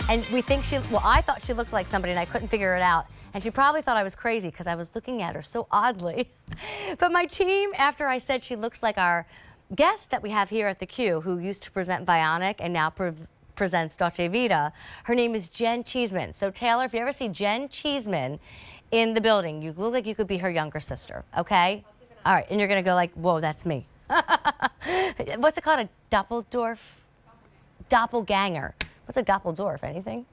And we think well, I thought she looked like somebody and I couldn't figure it out. And she probably thought I was crazy because I was looking at her so oddly. But my team, after I said she looks like our guest that we have here at the Q, who used to present Bionic and now presents Dolce Vita, her name is Jen Cheeseman. So Taylor, if you ever see Jen Cheeseman in the building, you look like you could be her younger sister, okay? All right, and you're gonna go like, whoa, that's me. What's it called, a doppelganger? What's a doppeldorf, anything?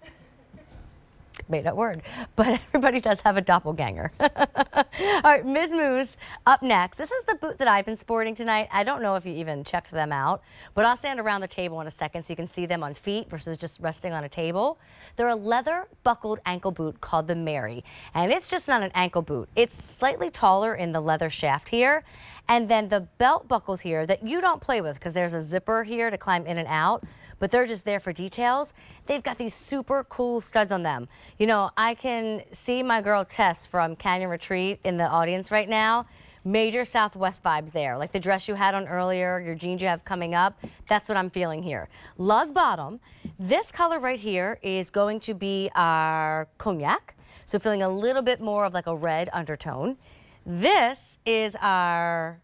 Made up word, but everybody does have a doppelganger. All right, Miz Mooz up next. This is the boot that I've been sporting tonight. I don't know if you even checked them out, but I'll stand around the table in a second so you can see them on feet versus just resting on a table. They're a leather buckled ankle boot called the Mary, and it's just not an ankle boot. It's slightly taller in the leather shaft here, and then the belt buckles here that you don't play with because there's a zipper here to climb in and out, but they're just there for details. They've got these super cool studs on them. You know, I can see my girl Tess from Canyon Retreat in the audience right now. Major Southwest vibes there. Like the dress you had on earlier, your jeans you have coming up, that's what I'm feeling here. Lug bottom. This color right here is going to be our cognac. So feeling a little bit more of like a red undertone. This is our,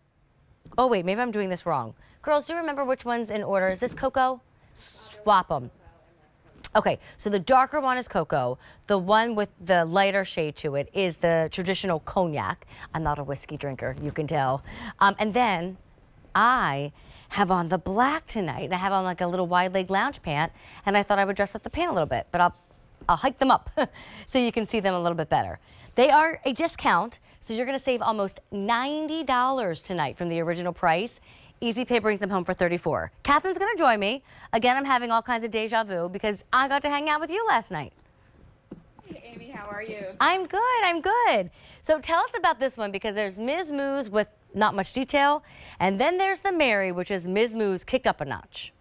oh wait, maybe I'm doing this wrong. Girls, do you remember which one's in order? Is this cocoa? Swap them. Okay, so the darker one is cocoa. The one with the lighter shade to it is the traditional cognac. I'm not a whiskey drinker, you can tell. And then I have on the black tonight. I have on like a little wide leg lounge pant, and I thought I would dress up the pant a little bit, but I'll hike them up so you can see them a little bit better. They are a discount, so you're gonna save almost $90 tonight from the original price. Easy Pay brings them home for $34. Catherine's gonna join me. Again, I'm having all kinds of deja vu because I got to hang out with you last night. Hey, Amy, how are you? I'm good, I'm good. So tell us about this one because there's Miz Mooz with not much detail, and then there's the Mary, which is Miz Mooz kicked up a notch.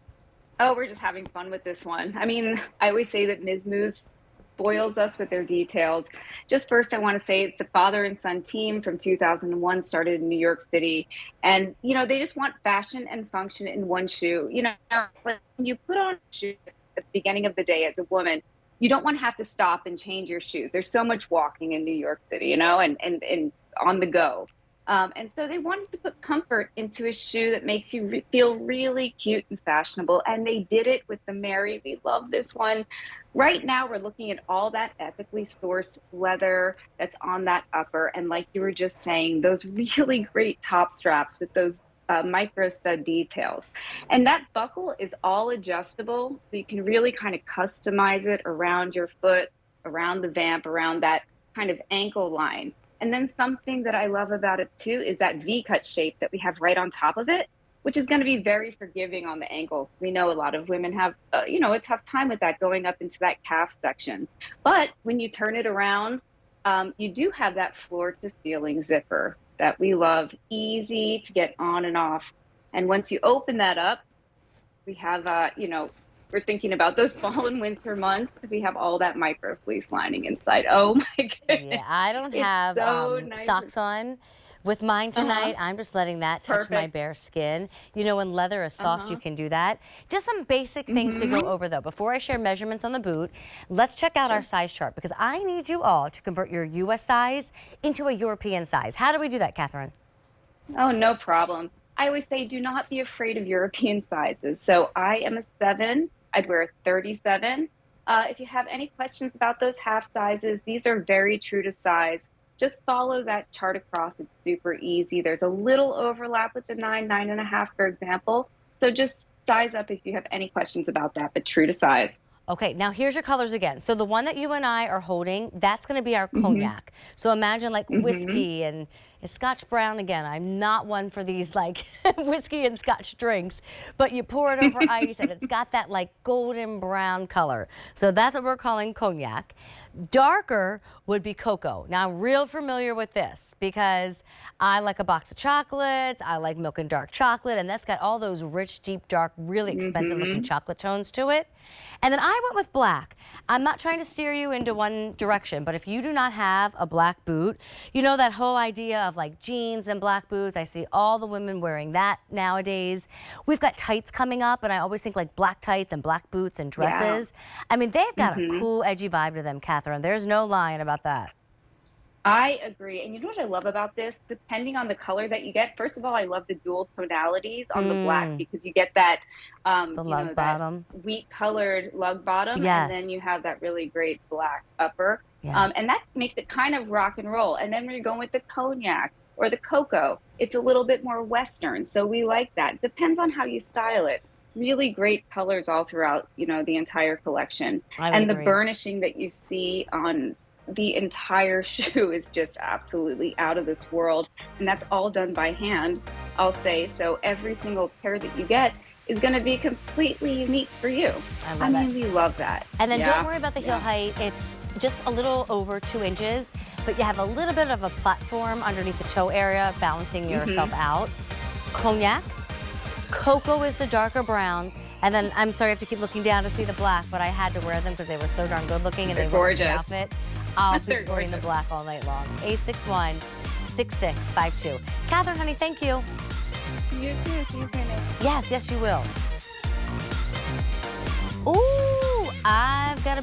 Oh, we're just having fun with this one. I mean, I always say that Miz Mooz spoils us with their details. Just first, I want to say it's the father and son team from 2001, started in New York City. And, you know, they just want fashion and function in one shoe. You know, like when you put on a shoe at the beginning of the day as a woman, you don't want to have to stop and change your shoes. There's so much walking in New York City, you know, and on the go. And so they wanted to put comfort into a shoe that makes you feel really cute and fashionable. And they did it with the Mary. We love this one. Right now, we're looking at all that ethically sourced leather that's on that upper. And like you were just saying, those really great top straps with those micro stud details. And that buckle is all adjustable. So you can really kind of customize it around your foot, around the vamp, around that kind of ankle line. And then something that I love about it too is that V-cut shape that we have right on top of it, which is going to be very forgiving on the ankle. We know a lot of women have, you know, a tough time with that going up into that calf section. But when you turn it around, you do have that floor to ceiling zipper that we love, easy to get on and off. And once you open that up, we have, you know, we're thinking about those fall and winter months. We have all that micro fleece lining inside. Oh my goodness. Yeah, I don't have so nice. socks on with mine tonight. I'm just letting that touch my bare skin. You know, when leather is soft, you can do that. Just some basic things to go over though. Before I share measurements on the boot, let's check out our size chart because I need you all to convert your US size into a European size. How do we do that, Catherine? Oh, no problem. I always say, do not be afraid of European sizes. So I am a 7. I'd wear a 37. If you have any questions about those half sizes, these are very true to size. Just follow that chart across. It's super easy. There's a little overlap with the 9, 9.5, for example. So just size up if you have any questions about that, but true to size. Okay, now here's your colors again. So the one that you and I are holding, that's gonna be our cognac. So imagine like whiskey and Scotch brown again. I'm not one for these like whiskey and Scotch drinks, but you pour it over ice and it's got that like golden brown color. So that's what we're calling cognac. Darker would be cocoa. Now I'm real familiar with this because I like a box of chocolates, I like milk and dark chocolate, and that's got all those rich, deep, dark, really expensive looking chocolate tones to it. And then I went with black. I'm not trying to steer you into one direction, but if you do not have a black boot, you know that whole idea of like jeans and black boots. I see all the women wearing that nowadays. We've got tights coming up, and I always think like black tights and black boots and dresses. Yeah. I mean, they've got a cool, edgy vibe to them, Catherine. There's no lying about that. I agree. And you know what I love about this? Depending on the color that you get, first of all, I love the dual tonalities on the black, because you get that, the lug bottom, that wheat colored lug bottom, yes. And then you have that really great black upper. Yeah. And that makes it kind of rock and roll. And then when you're going with the cognac or the cocoa, it's a little bit more Western. So we like that. Depends on how you style it. Really great colors all throughout, you know, the entire collection. And the burnishing that you see on the entire shoe is just absolutely out of this world, and that's all done by hand, I'll say. So every single pair that you get is going to be completely unique for you. I mean, we love that. And then don't worry about the heel height. It's just a little over 2 inches, but you have a little bit of a platform underneath the toe area, balancing yourself out. Cognac, cocoa is the darker brown. And then, I'm sorry I have to keep looking down to see the black, but I had to wear them because they were so darn good looking, and they were the outfit. I'll be sporting the black all night long. A61-6652. Catherine, honey, thank you. You too. See you soon. Yes, you will. Ooh,